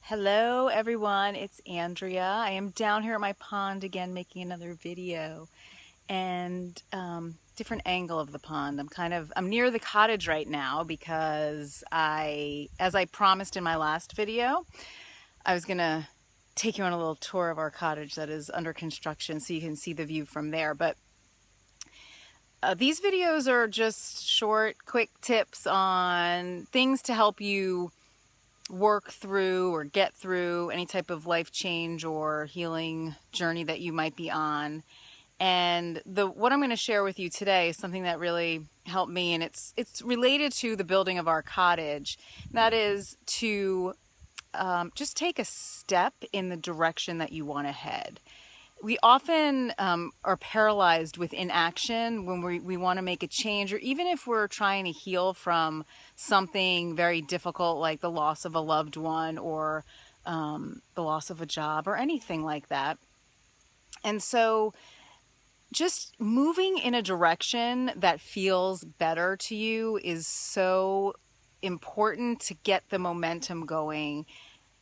Hello everyone, it's Andrea. I am down here at my pond again making another video and different angle of the pond. I'm near the cottage right now because as I promised in my last video, I was gonna take you on a little tour of our cottage that is under construction so you can see the view from there. But these videos are just short, quick tips on things to help you work through or get through any type of life change or healing journey that you might be on. And what I'm going to share with you today is something that really helped me, and it's related to the building of our cottage. That is to just take a step in the direction that you want to head. We often are paralyzed with inaction when we want to make a change, or even if we're trying to heal from something very difficult like the loss of a loved one or the loss of a job or anything like that. And so just moving in a direction that feels better to you is so important to get the momentum going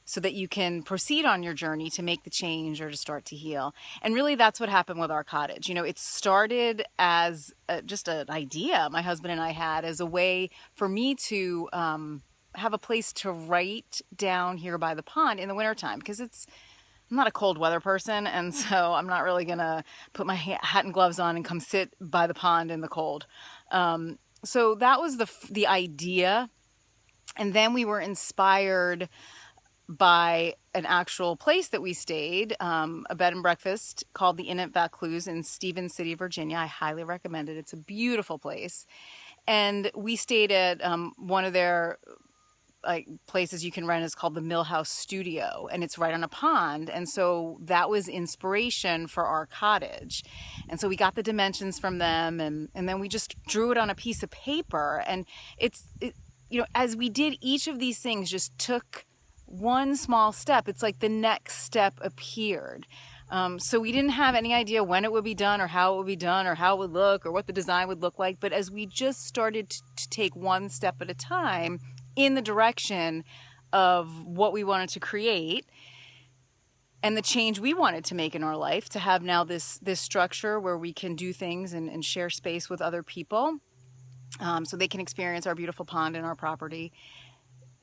so that you can proceed on your journey to make the change or to start to heal. And really that's what happened with our cottage. You know, it started as just an idea my husband and I had as a way for me to have a place to write down here by the pond in the wintertime, because I'm not a cold weather person, and so I'm not really gonna put my hat and gloves on and come sit by the pond in the cold. So that was the idea, and then we were inspired by an actual place that we stayed, a bed and breakfast called the Inn at Vaucluse in Stevens City, Virginia. I highly recommend it. It's a beautiful place. And we stayed at one of their places you can rent is called the Millhouse Studio, and it's right on a pond. And so that was inspiration for our cottage. And so we got the dimensions from them, and then we just drew it on a piece of paper. And as we did each of these things, just took one small step. It's like the next step appeared. So we didn't have any idea when it would be done or how it would be done or how it would look or what the design would look like. But as we just started to take one step at a time in the direction of what we wanted to create and the change we wanted to make in our life, to have now this structure where we can do things and share space with other people, so they can experience our beautiful pond and our property.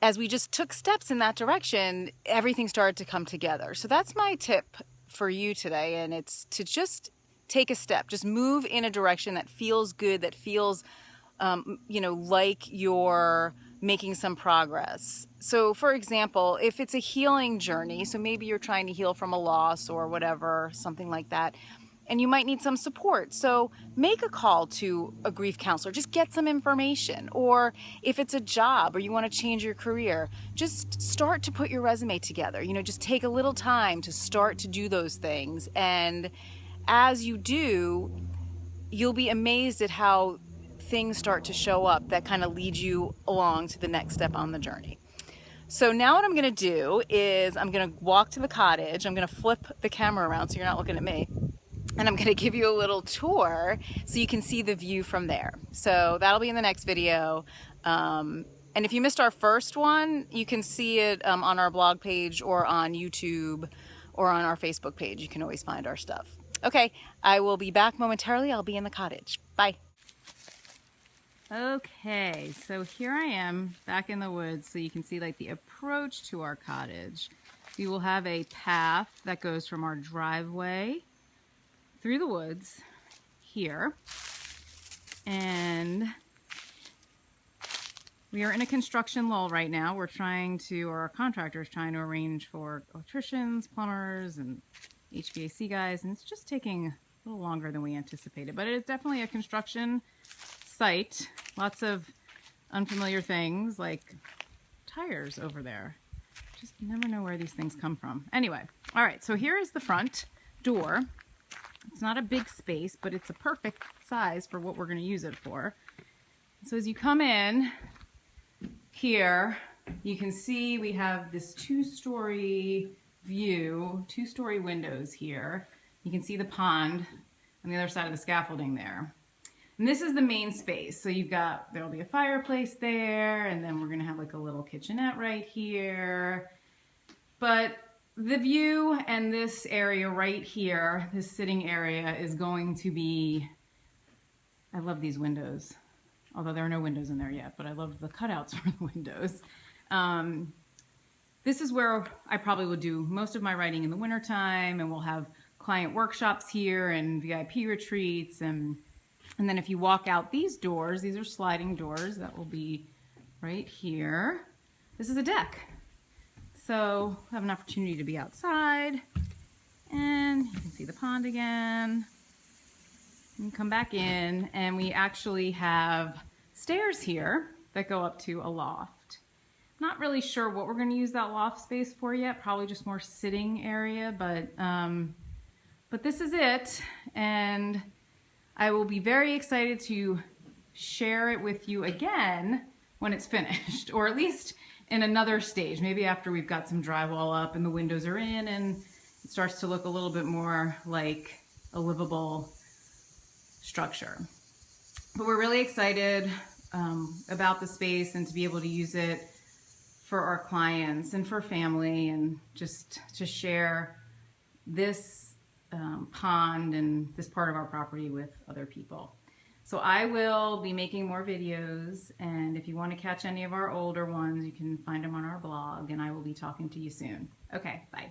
As we just took steps in that direction, everything started to come together. So that's my tip for you today, and it's to just take a step, just move in a direction that feels good, that feels like you're making some progress. So for example, if it's a healing journey, so maybe you're trying to heal from a loss or whatever, something like that, and you might need some support. So make a call to a grief counselor, just get some information. Or if it's a job or you want to change your career, just start to put your resume together. Just take a little time to start to do those things. And as you do, you'll be amazed at how things start to show up that kind of lead you along to the next step on the journey. So now what I'm gonna do is I'm gonna walk to the cottage. I'm gonna flip the camera around so you're not looking at me. And I'm gonna give you a little tour so you can see the view from there. So that'll be in the next video. And if you missed our first one, you can see it on our blog page or on YouTube or on our Facebook page. You can always find our stuff. Okay, I will be back momentarily. I'll be in the cottage. Bye. Okay, so here I am back in the woods, so you can see the approach to our cottage. We will have a path that goes from our driveway through the woods here, and we are in a construction lull right now. Our contractor is trying to arrange for electricians, plumbers, and HVAC guys, and it's just taking a little longer than we anticipated, but it is definitely a construction site. Lots of unfamiliar things like tires over there. Just never know where these things come from. Anyway, all right, so here is the front door. It's not a big space, but it's a perfect size for what we're going to use it for. So as you come in here, you can see we have this two-story view, two-story windows here. You can see the pond on the other side of the scaffolding there. And this is the main space. So there'll be a fireplace there, and then we're gonna have a little kitchenette right here. But the view and this area right here, this sitting area, is going to be, I love these windows, although there are no windows in there yet, but I love the cutouts for the windows. This is where I probably would do most of my writing in the wintertime, and we'll have client workshops here and VIP retreats. And then if you walk out these doors, these are sliding doors that will be right here. This is a deck. So I have an opportunity to be outside, and you can see the pond again. And come back in, and we actually have stairs here that go up to a loft. Not really sure what we're going to use that loft space for yet, probably just more sitting area, but this is it, and I will be very excited to share it with you again when it's finished, or at least in another stage, maybe after we've got some drywall up and the windows are in and it starts to look a little bit more like a livable structure. But we're really excited about the space and to be able to use it for our clients and for family, and just to share this pond and this part of our property with other people. So I will be making more videos, and if you want to catch any of our older ones, you can find them on our blog, and I will be talking to you soon. Okay, bye.